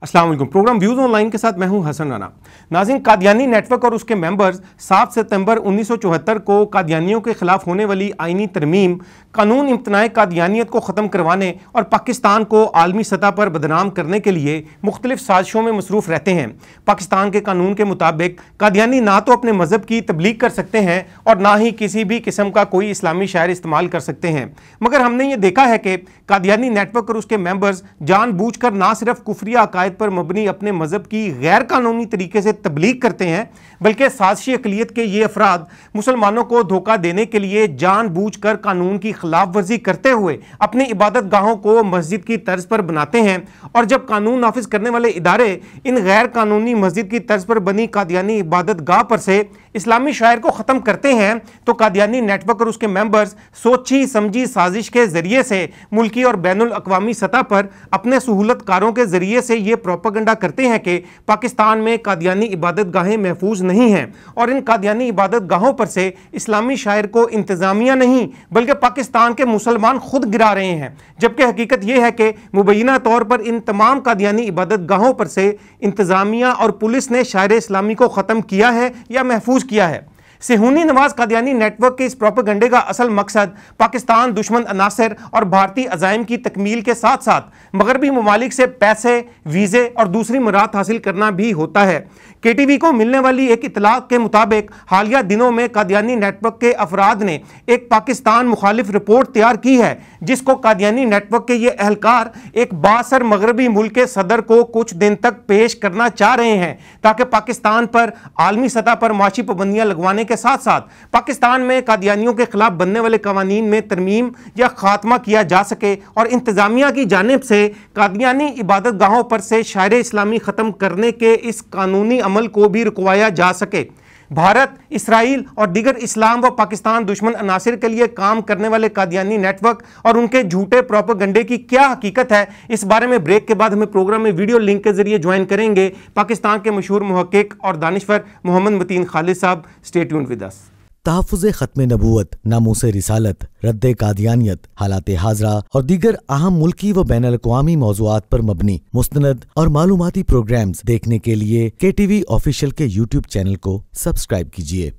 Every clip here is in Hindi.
अस्सलाम वालेकुम। प्रोग्राम व्यूज ऑनलाइन के साथ मैं हूं हसन राना। नाज़रीन, कादियानी नेटवर्क और उसके मेंबर्स 7 सितंबर 1974 को कादियानियों के खिलाफ होने वाली आईनी तरमीम, कानून इम्तनाए कादियानियत को ख़त्म करवाने और पाकिस्तान को आलमी सतह पर बदनाम करने के लिए मुख्तलिफ साजिशों में मसरूफ़ रहते हैं। पाकिस्तान के कानून के मुताबिक कादियानी ना तो अपने मज़हब की तबलीग कर सकते हैं और ना ही किसी भी किस्म का कोई इस्लामी शायर इस्तेमाल कर सकते हैं। मगर हमने ये देखा है कि कादियानी नेटवर्क और उसके मेंबर्स जानबूझकर ना सिर्फ कुफरिया अकायद पर मबनी अपने मजहब की गैर कानूनी तरीके से तबलीग करते हैं, बल्कि साजिशी अकलियत के ये अफराद मुसलमानों को धोखा देने के लिए जानबूझकर कानून की खिलाफ वर्जी करते हुए अपनी इबादत गाहों को मस्जिद की तर्ज पर बनाते हैं। और जब कानून नाफिज करने वाले इदारे इन गैर कानूनी मस्जिद की तर्ज पर बनी कादियानी इबादत गाह पर से इस्लामी शायर को ख़त्म करते हैं, तो कादियानी नेटवर्क और उसके मेंबर्स सोची समझी साजिश के जरिए से मुल्की और बैनुल अक़वामी सतह पर अपने सहूलतकारों के जरिए से ये प्रोपेगेंडा करते हैं कि पाकिस्तान में कादियानी इबादत गाहें महफूज नहीं हैं और इन कादियानी इबादत गाहों पर से इस्लामी शायर को इंतज़ामिया नहीं बल्कि पाकिस्तान के मुसलमान खुद गिरा रहे हैं। जबकि हकीकत यह है कि मुबैना तौर पर इन तमाम कादियानी इबादत गाहों पर से इंतज़ामिया और पुलिस ने शायर इस्लामी को ख़त्म किया है या महफूज किया है। सेहूनी नवाज कादियानी नेटवर्क के इस प्रोपेगेंडे का असल मकसद पाकिस्तान दुश्मन अनासर और भारतीय अज़ाइम की तकमील के साथ साथ मगरबी ममालिक से पैसे, वीज़े और दूसरी मुराद हासिल करना भी होता है। KTV को मिलने वाली एक इतला के मुताबिक हालिया दिनों में कादियानी नेटवर्क के अफराद ने एक पाकिस्तान मुखालिफ रिपोर्ट तैयार की है, जिसको कादियानी नेटवर्क के ये अहलकार एक बासर मगरबी मुल्क के सदर को कुछ दिन तक पेश करना चाह रहे हैं, ताकि पाकिस्तान पर आलमी सतह पर माशी पाबंदियां लगवाने के साथ साथ पाकिस्तान में कादियानियों के खिलाफ बनने वाले कवानीन में तरमीम या खात्मा किया जा सके और इंतजामिया की जानिब से कादियानी इबादत गाहों पर से शायर इस्लामी ख़त्म करने के इस कानूनी अमल को भी रुकवाया जा सके। भारत, इसराइल और दीगर इस्लाम व पाकिस्तान दुश्मन अनासिर के लिए काम करने वाले कादियानी नेटवर्क और उनके झूठे प्रोपेगेंडे की क्या हकीकत है, इस बारे में ब्रेक के बाद हमें प्रोग्राम में वीडियो लिंक के जरिए ज्वाइन करेंगे पाकिस्तान के मशहूर मुहक्किक और दानिशवर Mohammad Mateen Khalid Sahab. Stay tuned with us. तहफ़्फ़ुज़ ख़त्म नबूवत, नामूस रिसालत, रद्द कादियानियत, हालात हाज़रा और दीगर अहम मुल्की व बैनुल अक़वामी मौज़ूआत पर मबनी मुस्तनद और मालूमाती प्रोग्राम्स देखने के लिए KTV ऑफिशियल के YouTube चैनल को सब्सक्राइब कीजिए।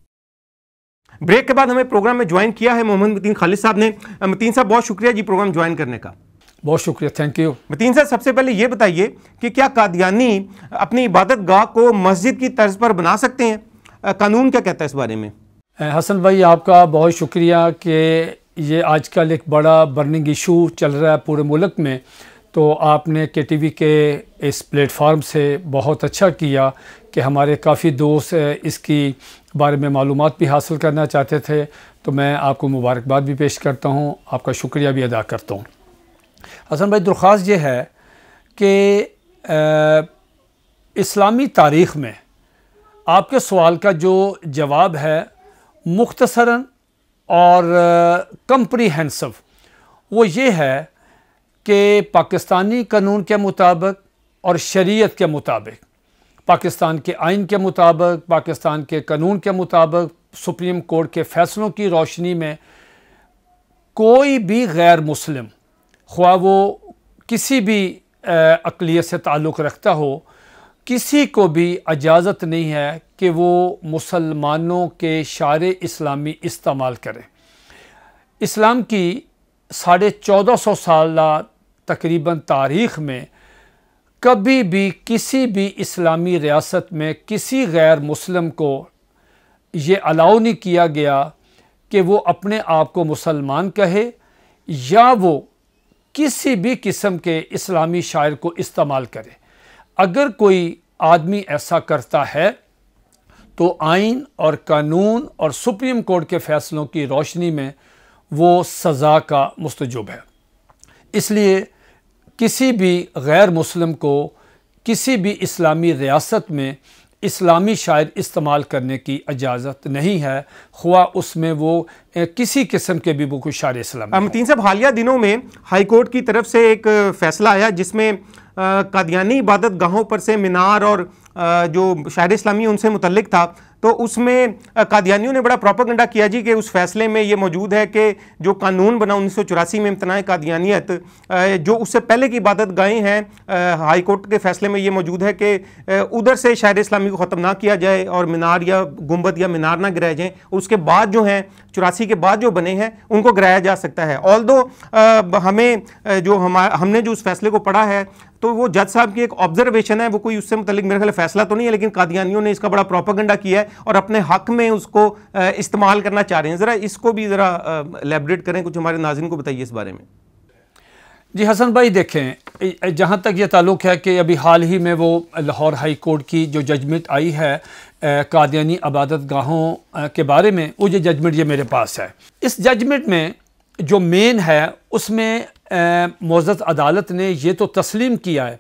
ब्रेक के बाद हमें प्रोग्राम में ज्वाइन किया है मोहम्मद मतीन खालिद साहब ने। मतीन साहब, बहुत शुक्रिया जी प्रोग्राम ज्वाइन करने का। बहुत शुक्रिया, थैंक यू। मतीन साहब, सबसे पहले ये बताइए कि क्या कादियानी अपनी इबादत गाह को मस्जिद की तर्ज पर बना सकते हैं? कानून क्या कहता है इस बारे में? हसन भाई, आपका बहुत शुक्रिया कि ये आजकल एक बड़ा बर्निंग इशू चल रहा है पूरे मुल्क में, तो आपने KTV के इस प्लेटफार्म से बहुत अच्छा किया कि हमारे काफ़ी दोस्त इसकी बारे में मालूमात भी हासिल करना चाहते थे, तो मैं आपको मुबारकबाद भी पेश करता हूँ, आपका शुक्रिया भी अदा करता हूँ। हसन भाई, दरख्वास्त ये है कि इस्लामी तारीख़ में आपके सवाल का जो जवाब है मुख्तसरन और कंप्रीहेंसिव, वो ये है कि पाकिस्तानी कानून के मुताबिक और शरीयत के मुताबिक, पाकिस्तान के आइन के मुताबिक, पाकिस्तान के कानून के मुताबिक, सुप्रीम कोर्ट के फ़ैसलों की रोशनी में कोई भी गैर मुस्लिम, ख्वाह वो किसी भी अक़लियत से ताल्लुक़ रखता हो, किसी को भी इजाज़त नहीं है कि वो मुसलमानों के शायर इस्लामी इस्तेमाल करे। इस्लाम की 1450 साल तकरीबन तारीख़ में कभी भी किसी भी इस्लामी रियासत में किसी गैर मुस्लिम को ये अलाउ नहीं किया गया कि वो अपने आप को मुसलमान कहे या वो किसी भी किस्म के इस्लामी शायर को इस्तेमाल करे। अगर कोई आदमी ऐसा करता है तो आइन और कानून और सुप्रीम कोर्ट के फ़ैसलों की रोशनी में वो सज़ा का मुस्तजब है। इसलिए किसी भी गैर मुस्लिम को किसी भी इस्लामी रियासत में इस्लामी शायर इस्तेमाल करने की इजाज़त नहीं है, ख्वाह उसमें वो किसी किस्म के भी वो कोई शायर इस्लामी। मतीन साहब, हालिया दिनों में हाई कोर्ट की तरफ से एक फ़ैसला आया जिसमें कादियानी इबादत गाहों पर से मीनार और जो शायर इस्लामी उनसे मुतल्लिक था, तो उसमें कादियानियों ने बड़ा प्रोपेगेंडा किया जी कि उस फैसले में ये मौजूद है कि जो कानून बना 1984 में इम्तनाए कादियानियत, जो उससे पहले की इबादत गाहें हैं, हाई कोर्ट के फैसले में ये मौजूद है कि उधर से शायर इस्लामी को ख़त्म ना किया जाए और मीनार या गुंबद या मीनार ना गिराए जाएँ, उसके बाद जो हैं 84 के बाद जो बने हैं उनको गिराया जा सकता है। ऑल्दो हमें जो हमने जो उस फैसले को पढ़ा है तो वो जज साहब की एक ऑब्जर्वेशन है, वो कोई उससे मुतालिक मेरे ख्याल फैसला तो नहीं है, लेकिन कादियानियों ने इसका बड़ा प्रोपेगेंडा किया है और अपने हक में उसको इस्तेमाल करना चाह रहे हैं। ज़रा इसको भी ज़रा एलैबोरेट करें, कुछ हमारे नाज़रीन को बताइए इस बारे में। जी हसन भाई, देखें जहाँ तक ये ताल्लुक़ है कि अभी हाल ही में वो लाहौर हाई कोर्ट की जो जजमेंट आई है कादियानी इबादत गाहों के बारे में, वो ये जजमेंट ये मेरे पास है। इस जजमेंट में जो मेन है उसमें मुअज़्ज़ज़ अदालत ने ये तो तस्लीम किया है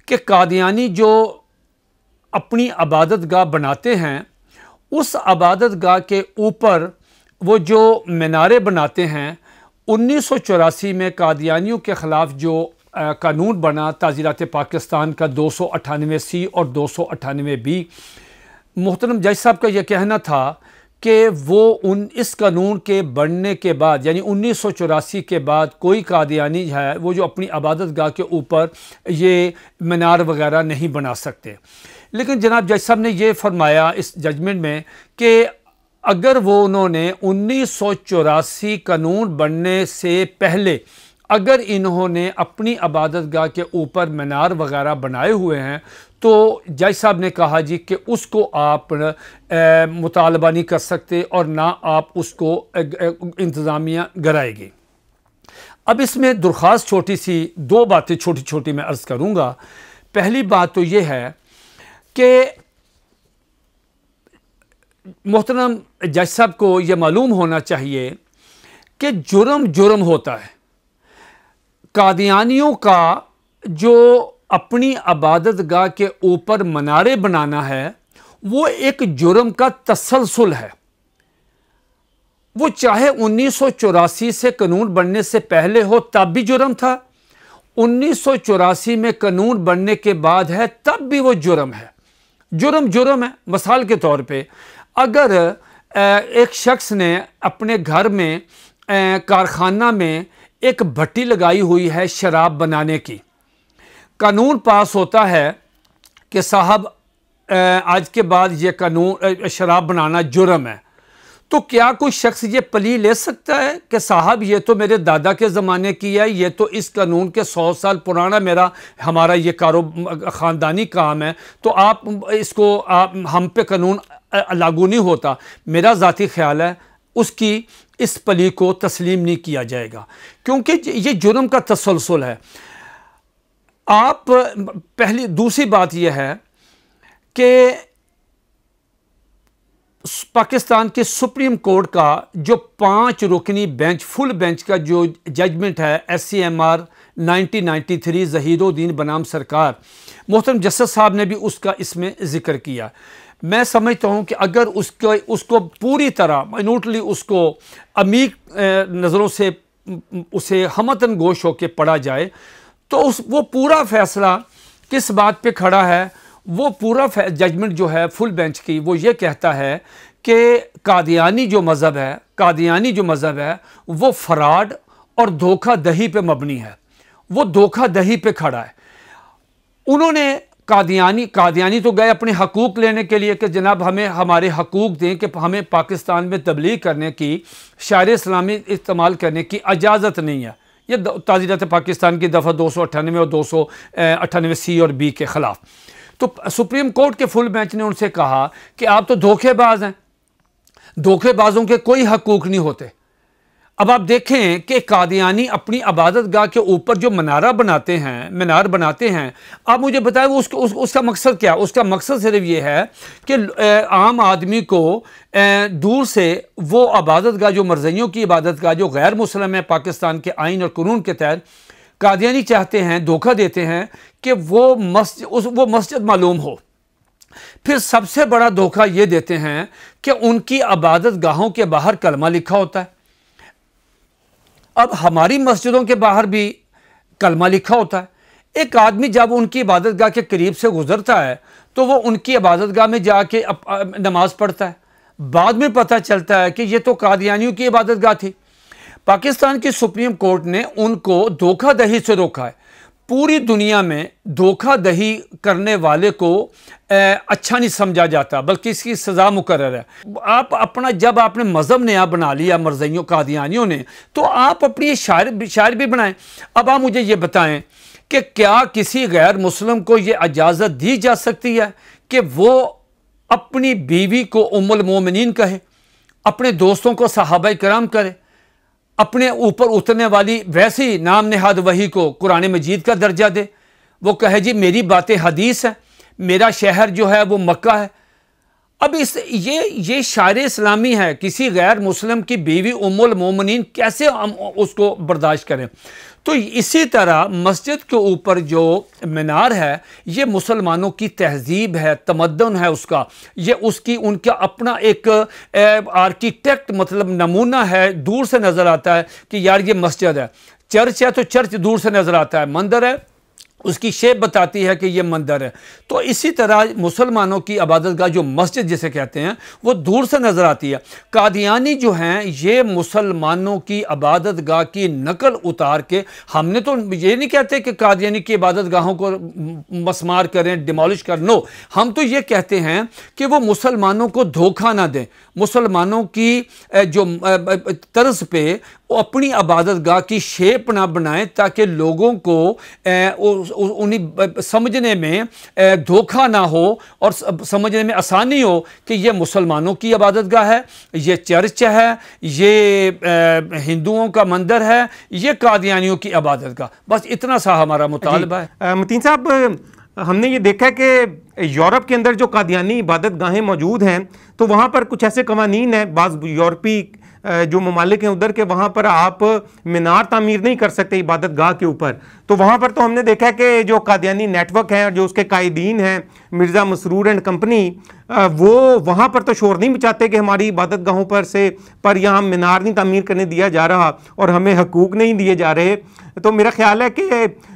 कि कादियानी जो अपनी इबादत गाह बनाते हैं उस इबादत गाह के ऊपर वो जो मीनारे बनाते हैं, 1984 में कादियानियों के ख़िलाफ़ जो कानून बना ताज़ीरात पाकिस्तान का 298C और 298B, मोहतरम जज साहब का यह कहना था कि वो इस कानून के बनने के बाद यानी 1984 के बाद कोई कादियानी है वो जो अपनी इबादत गाह के ऊपर ये मीनार वगैरह नहीं बना सकते। लेकिन जनाब जज साहब ने ये फरमाया इस जजमेंट में कि अगर वो उन्होंने 1984 कानून बनने से पहले अगर इन्होंने अपनी इबादत गाह के ऊपर मीनार वगैरह बनाए हुए हैं तो जज साहब ने कहा जी कि उसको आप मुतालबा नहीं कर सकते और ना आप उसको इंतज़ामिया गिराएगी। अब इसमें दरख्वास्त छोटी सी दो बातें छोटी छोटी मैं अर्ज़ करूँगा। पहली बात तो ये है कि मोहतरम जज साहब को ये मालूम होना चाहिए कि जुर्म होता है। कादियानियों का जो अपनी इबादत गाह के ऊपर मनारे बनाना है वो एक जुर्म का तसलसल है। वो चाहे 1984 से कानून बनने से पहले हो तब भी जुर्म था, 1984 में कानून बनने के बाद है तब भी वो जुर्म है। जुर्म है। मिसाल के तौर पे अगर एक शख्स ने अपने घर में कारखाना में एक भट्टी लगाई हुई है शराब बनाने की, कानून पास होता है कि साहब आज के बाद ये कानून शराब बनाना जुर्म है, तो क्या कोई शख्स ये पली ले सकता है कि साहब ये तो मेरे दादा के ज़माने की है, ये तो इस कानून के 100 साल पुराना हमारा ये ख़ानदानी काम है, तो आप इसको हम पे कानून लागू नहीं होता। मेरा ज़ाती ख्याल है उसकी इस पली को तस्लीम नहीं किया जाएगा, क्योंकि ये जुर्म का तसलसल है। आप दूसरी बात यह है कि पाकिस्तान के सुप्रीम कोर्ट का जो 5 रुकनी बेंच फुल बेंच का जो जजमेंट है SCMR 1993 ज़हीरुद्दीन बनाम सरकार, मोहतरम जस्टिस साहब ने भी उसका इसमें ज़िक्र किया। मैं समझता हूँ कि अगर उसको पूरी तरह माइन्यूटली उसको अमीक नज़रों से उसे हमतन गोश होकर पढ़ा जाए तो वो पूरा फ़ैसला किस बात पे खड़ा है, वो पूरा जजमेंट जो है फुल बेंच की वो ये कहता है कि कादियानी जो मज़हब है वो फ़राड और धोखाधही पे मबनी है, वो धोखाधही पे खड़ा है। उन्होंने कादियानी तो गए अपने हकूक़ लेने के लिए कि जनाब हमें हमारे हकूक़ दें कि हमें पाकिस्तान में तबलीग करने की, शायर इस्लामी इस्तेमाल करने की इजाज़त नहीं है। ये ताज़ीरात पाकिस्तान की दफ़ा 298 और 298C और B के ख़िलाफ़। तो सुप्रीम कोर्ट के फुल बेंच ने उनसे कहा कि आप तो धोखेबाज हैं, धोखेबाजों के कोई हकूक़ नहीं होते। अब आप देखें कि कादियानी अपनी इबादत गाह के ऊपर जो मीनार बनाते हैं, आप मुझे बताएं वो उसका मकसद क्या है? उसका मकसद सिर्फ ये है कि आम आदमी को दूर से वो इबादत गाह जो मरज़इयों की इबादत गाह जो गैर मुस्लिम है पाकिस्तान के आइन और कानून के तहत, कादियानी चाहते हैं, धोखा देते हैं कि वो मस्जिद मालूम हो। फिर सबसे बड़ा धोखा ये देते हैं कि उनकी इबादत गाहों के बाहर कलमा लिखा होता है। अब हमारी मस्जिदों के बाहर भी कलमा लिखा होता है, एक आदमी जब उनकी इबादतगाह के करीब से गुजरता है तो वो उनकी इबादतगाह में जाके नमाज पढ़ता है। बाद में पता चलता है कि ये तो कादियानियों की इबादतगाह थी। पाकिस्तान की सुप्रीम कोर्ट ने उनको धोखाधड़ी से रोका है। पूरी दुनिया में धोखाधड़ी करने वाले को अच्छा नहीं समझा जाता, बल्कि इसकी सज़ा मुकर्रर है। आप अपना, जब आपने मज़हब नया बना लिया मरज़इयों कादियानियों ने, तो आप अपनी शायर भी बनाएं। अब आप मुझे ये बताएं कि क्या किसी गैर मुस्लिम को ये इजाज़त दी जा सकती है कि वो अपनी बीवी को उम्मुल मोमिनीन कहे, अपने दोस्तों को सहाबा किराम करे, अपने ऊपर उतरने वाली वैसी नाम नेहाद वही को कुरान मजीद का दर्जा दे, वो कहे जी मेरी बातें हदीस है, मेरा शहर जो है वो मक्का है। अब ये शायर इस्लामी है, किसी गैर मुस्लिम की बीवी उम्मुल मोमिनीन, कैसे हम उसको बर्दाश्त करें? तो इसी तरह मस्जिद के ऊपर जो मीनार है ये मुसलमानों की तहजीब है, तमद्दुन है उसका, ये उसकी उनका अपना एक आर्किटेक्ट मतलब नमूना है। दूर से नज़र आता है कि यार ये मस्जिद है। चर्च है तो चर्च दूर से नज़र आता है, मंदिर है उसकी शेप बताती है कि ये मंदिर है। तो इसी तरह मुसलमानों की इबादतगाह जो मस्जिद जिसे कहते हैं वो दूर से नज़र आती है। कादियानी जो हैं ये मुसलमानों की इबादतगाह की नकल उतार के, हमने तो ये नहीं कहते कि कादियानी की इबादतगाहों को मसमार करें, डिमोलिश कर, नो, हम तो ये कहते हैं कि वो मुसलमानों को धोखा ना दें, मुसलमानों की जो तर्ज पे वो अपनी इबादतगाह की शेप ना बनाएं ताकि लोगों को उन्हें समझने में धोखा ना हो और समझने में आसानी हो कि ये मुसलमानों की इबादतगाह है, ये चर्च है, ये हिंदुओं का मंदिर है, ये कादियानियों की इबादतगाह। बस इतना सा हमारा मुतालबा है। मतीन साहब, हमने ये देखा है कि यूरोप के अंदर जो कादियानी इबादतगाहें मौजूद हैं तो वहाँ पर कुछ ऐसे कवानीन हैं, बाज़ यूरोपी जो ममालिक हैं उधर के, वहाँ पर आप मीनार तामीर नहीं कर सकते इबादतगाह के ऊपर। तो वहाँ पर तो हमने देखा है कि जो कादियानी नेटवर्क हैं और जो उसके कायदीन हैं मिर्ज़ा मसरूर एंड कंपनी, वो वहाँ पर तो शोर नहीं मचाते कि हमारी इबादतगाहों पर यहाँ मीनार नहीं तामीर करने दिया जा रहा और हमें हकूक़ नहीं दिए जा रहे। तो मेरा ख्याल है कि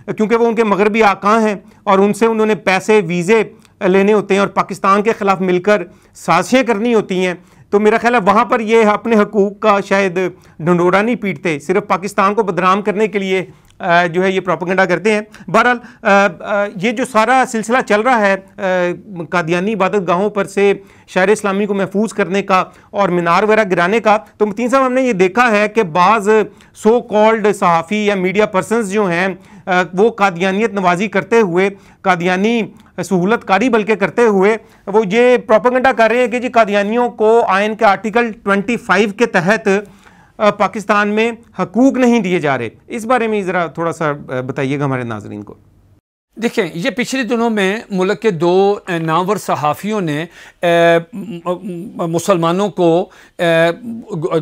क्योंकि वो उनके मगरबी आका हैं और उनसे उन्होंने पैसे वीज़े लेने होते हैं और पाकिस्तान के ख़िलाफ़ मिलकर साजिशें करनी होती हैं, तो मेरा ख्याल है वहाँ पर ये अपने हकूक़ का शायद ढंढोरा नहीं पीटते, सिर्फ पाकिस्तान को बदनाम करने के लिए जो है ये प्रोपेगेंडा करते हैं। बहरहाल ये जो सारा सिलसिला चल रहा है कादियानी इबादतगाहों पर से शायर इस्लामी को महफूज करने का और मीनार वगैरह गिराने का, तो मतीन साहब हमने ये देखा है कि बाज़ सो कॉल्ड सहाफ़ी या मीडिया पर्सनस जो हैं वो कादियानियत नवाजी करते हुए, कादियानी सहूलतकारी बल्कि करते हुए वो ये प्रोपेगेंडा कर रहे हैं कि जी कादियानियों को आयन के आर्टिकल 25 के तहत पाकिस्तान में हकूक़ नहीं दिए जा रहे। इस बारे में ज़रा थोड़ा सा बताइएगा हमारे नाज़रीन को। देखें, ये पिछले दिनों में मुल्क के दो नामवर सहाफ़ियों ने मुसलमानों को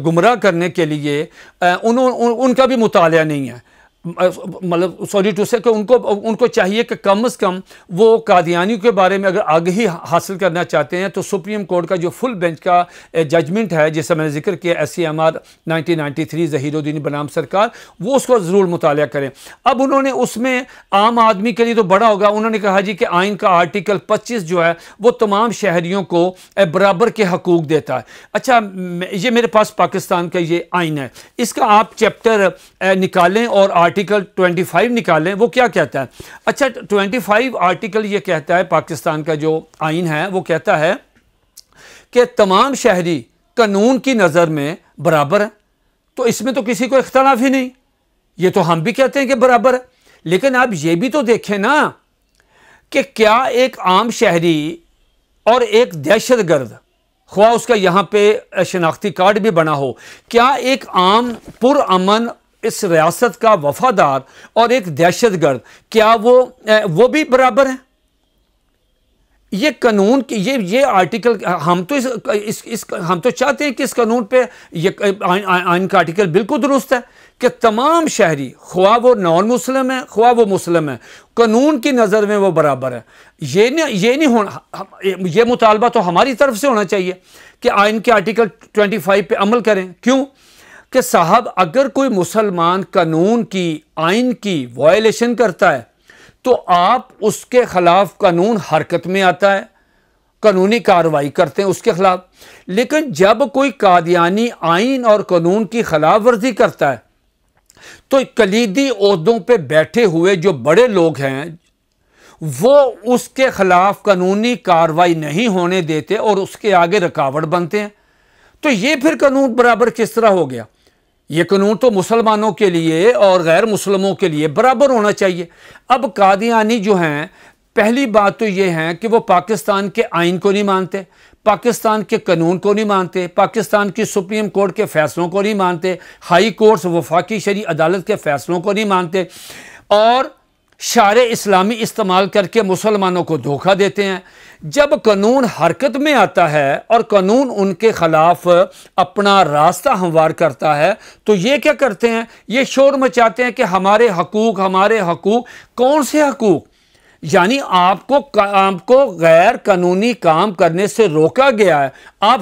गुमराह करने के लिए उनका भी मुतालिया नहीं है, मतलब सॉरी टू से कि उनको चाहिए कि कम से कम वो कादियानियों के बारे में अगर आगाही हासिल करना चाहते हैं तो सुप्रीम कोर्ट का जो फुल बेंच का जजमेंट है जिससे मैंने जिक्र किया SCMR 1993 ज़हीरुद्दीन बनाम सरकार, वो उसको ज़रूर मुतालिया करें। अब उन्होंने उसमें आम आदमी के लिए तो बड़ा होगा, उन्होंने कहा जी कि आइन का आर्टिकल 25 जो है वो तमाम शहरियों को बराबर के हकूक़ देता है। अच्छा, ये मेरे पास पाकिस्तान का ये आइन है, इसका आप चैप्टर निकालें और आर्टिकल 25 निकालें, वो क्या कहता है। अच्छा, 25 आर्टिकल ये कहता है, पाकिस्तान का जो आइन है वो कहता है कि तमाम शहरी कानून की नज़र में बराबर है। तो इसमें तो किसी को इख्तलाफ ही नहीं, ये तो हम भी कहते हैं कि बराबर है। लेकिन आप ये भी तो देखें ना कि क्या एक आम शहरी और एक दहशतगर्द, ख्वाह उसका यहाँ पे शनाख्ती कार्ड भी बना हो, क्या एक आम पुरअमन इस रियासत का वफादार और एक दहशतगर्द, क्या वो भी बराबर है? ये कानून की ये आर्टिकल, हम तो हम तो चाहते हैं कि इस कानून पे ये आइन का आर्टिकल बिल्कुल दुरुस्त है कि तमाम शहरी, ख्वाह वो नॉन मुस्लिम है ख्वाह वो मुस्लिम है, कानून की नज़र में वो बराबर है। ये नहीं होना, ये मुतालबा तो हमारी तरफ से होना चाहिए कि आइन के आर्टिकल 25 पे अमल करें। क्यों कि साहब, अगर कोई मुसलमान कानून की, आइन की वायलेशन करता है तो आप उसके खिलाफ कानून हरकत में आता है, कानूनी कार्रवाई करते हैं उसके खिलाफ। लेकिन जब कोई कादियानी आइन और कानून की खिलाफ वर्जी करता है तो कलीदी ओहदों पे बैठे हुए जो बड़े लोग हैं वो उसके खिलाफ कानूनी कार्रवाई नहीं होने देते और उसके आगे रुकावट बनते हैं। तो ये फिर कानून बराबर किस तरह हो गया? ये कानून तो मुसलमानों के लिए और गैर मुसलमों के लिए बराबर होना चाहिए। अब कादियानी जो हैं, पहली बात तो ये है कि वो पाकिस्तान के आइन को नहीं मानते, पाकिस्तान के कानून को नहीं मानते, पाकिस्तान की सुप्रीम कोर्ट के फैसलों को नहीं मानते, हाई कोर्ट्स वफाकी शरी अदालत के फैसलों को नहीं मानते और शारे इस्लामी इस्तेमाल करके मुसलमानों को धोखा देते हैं। जब कानून हरकत में आता है और कानून उनके खिलाफ अपना रास्ता हमवार करता है तो ये क्या करते हैं? ये शोर मचाते हैं कि हमारे हकूक, हमारे हकूक। कौन से हकूक? यानी आपको गैर कानूनी काम करने से रोका गया है। आप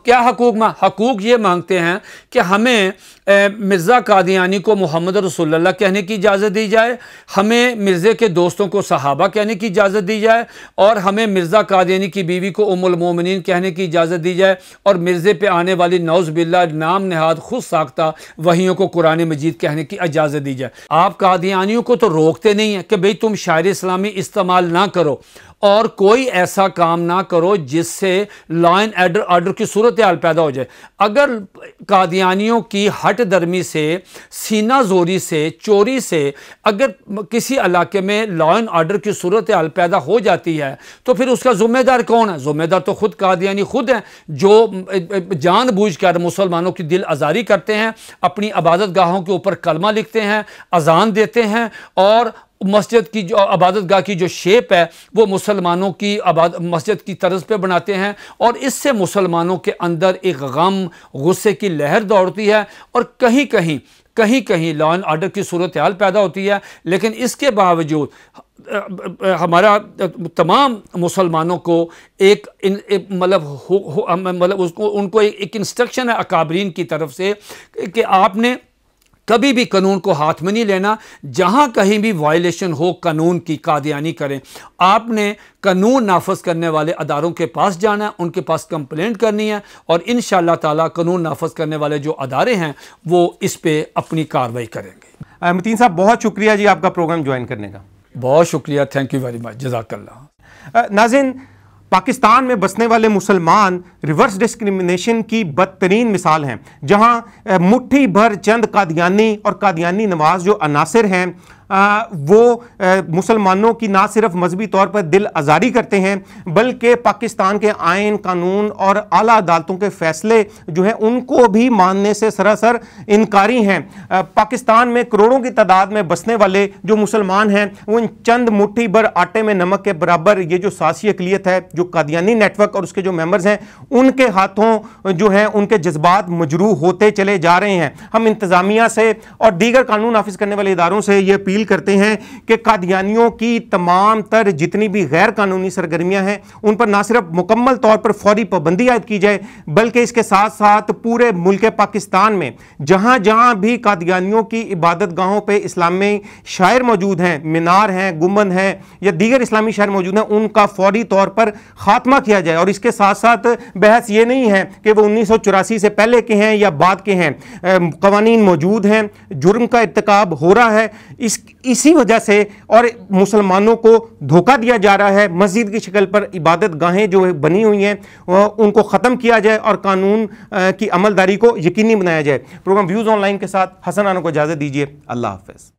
क्या हकूक ये मांगते हैं कि हमें मिर्ज़ा कादियानी को मोहम्मद रसूलुल्लाह कहने की इजाज़त दी जाए, हमें मिर्ज़े के दोस्तों को सहाबा कहने की इजाज़त दी जाए और हमें मिर्ज़ा कादियानी की बीवी को उम्मुल मोमिनीन कहने की इजाज़त दी जाए और मिर्ज़े पे आने वाली नौज़ बिल्लाह नाम नहाद खुद साख्ता वहियों को कुरान मजीद कहने की इजाज़त दी जाए। आप कादियानियों को तो रोकते नहीं हैं कि भाई तुम शायर इस्लामी इस्तेमाल ना करो और कोई ऐसा काम ना करो जिससे लॉ एंड ऑर्डर की सूरत हाल पैदा हो जाए। अगर कादियानियों की हट दर्मी से, सीना जोरी से, चोरी से अगर किसी इलाके में लॉ एंड ऑर्डर की सूरत हाल पैदा हो जाती है तो फिर उसका जिम्मेदार कौन है? जिम्मेदार तो खुद कादियानी खुद हैं जो जानबूझकर मुसलमानों की दिल आज़ारी करते हैं, अपनी इबादत गाहों के ऊपर कलमा लिखते हैं, अजान देते हैं और मस्जिद की जो इबादत गाह की जो शेप है वो मुसलमानों की मस्जिद की तर्ज पे बनाते हैं और इससे मुसलमानों के अंदर एक गम, गुस्से की लहर दौड़ती है और कहीं कहीं लॉ एंड ऑर्डर की सूरत हाल पैदा होती है। लेकिन इसके बावजूद हमारा तमाम मुसलमानों को उनको एक इंस्ट्रक्शन है अकाबरीन की तरफ से कि आपने कभी भी कानून को हाथ में नहीं लेना। जहां कहीं भी वायलेशन हो कानून की, कादियानी करें, आपने कानून नाफज करने वाले अदारों के पास जाना है, उनके पास कंप्लेंट करनी है और इंशाअल्लाह ताला कानून नाफज करने वाले जो अदारे हैं वो इस पे अपनी कार्रवाई करेंगे। मतीन साहब बहुत शुक्रिया जी आपका प्रोग्राम ज्वाइन करने का। बहुत शुक्रिया, थैंक यू वेरी मच, जज़ाकल्लाह। नाज़रीन, पाकिस्तान में बसने वाले मुसलमान रिवर्स डिस्क्रिमिनेशन की बदतरीन मिसाल हैं, जहां मुट्ठी भर चंद कादियानी और कादियानी नवाज जो अनासिर हैं वो मुसलमानों की ना सिर्फ मजहबी तौर पर दिल आज़ारी करते हैं बल्कि पाकिस्तान के आइन, कानून और आला अदालतों के फैसले जो हैं उनको भी मानने से सरासर इनकारी हैं। पाकिस्तान में करोड़ों की तादाद में बसने वाले जो मुसलमान हैं वो इन चंद मुट्ठी भर आटे में नमक के बराबर ये जो सासी अक़लियत है, जो कादियानी नेटवर्क और उसके जो मेंबर्स हैं, उनके हाथों जो है उनके जज्बात मजरूह होते चले जा रहे हैं। हम इंतज़ामिया से और दीगर कानून नाफिज करने वाले इदारों से ये अपील करते हैं कि कादियानियों की तमाम तर जितनी भी गैर कानूनी सरगर्मियां हैं उन पर ना सिर्फ मुकम्मल तौर पर फौरी पाबंदी आयद की जाए बल्कि इसके साथ साथ पूरे मुल्क पाकिस्तान में जहां जहां भी कादियानियों की इबादत गाहों पर इस्लामी शायर मौजूद हैं, मीनार हैं, गुंबद हैं या दीगर इस्लामी शायर मौजूद हैं, उनका फौरी तौर पर खात्मा किया जाए। और इसके साथ साथ बहस ये नहीं है कि वो 1984 से पहले के हैं या बाद के हैं, कवानीन मौजूद हैं, जुर्म का इर्तिकाब हो रहा है, इसी वजह से और मुसलमानों को धोखा दिया जा रहा है। मस्जिद की शक्ल पर इबादत गाहें जो बनी हुई हैं उनको ख़त्म किया जाए और कानून की अमलदारी को यकीनी बनाया जाए। प्रोग्राम व्यूज़ ऑनलाइन के साथ हसन आना को इजाज़त दीजिए। अल्लाह हाफ़िज़।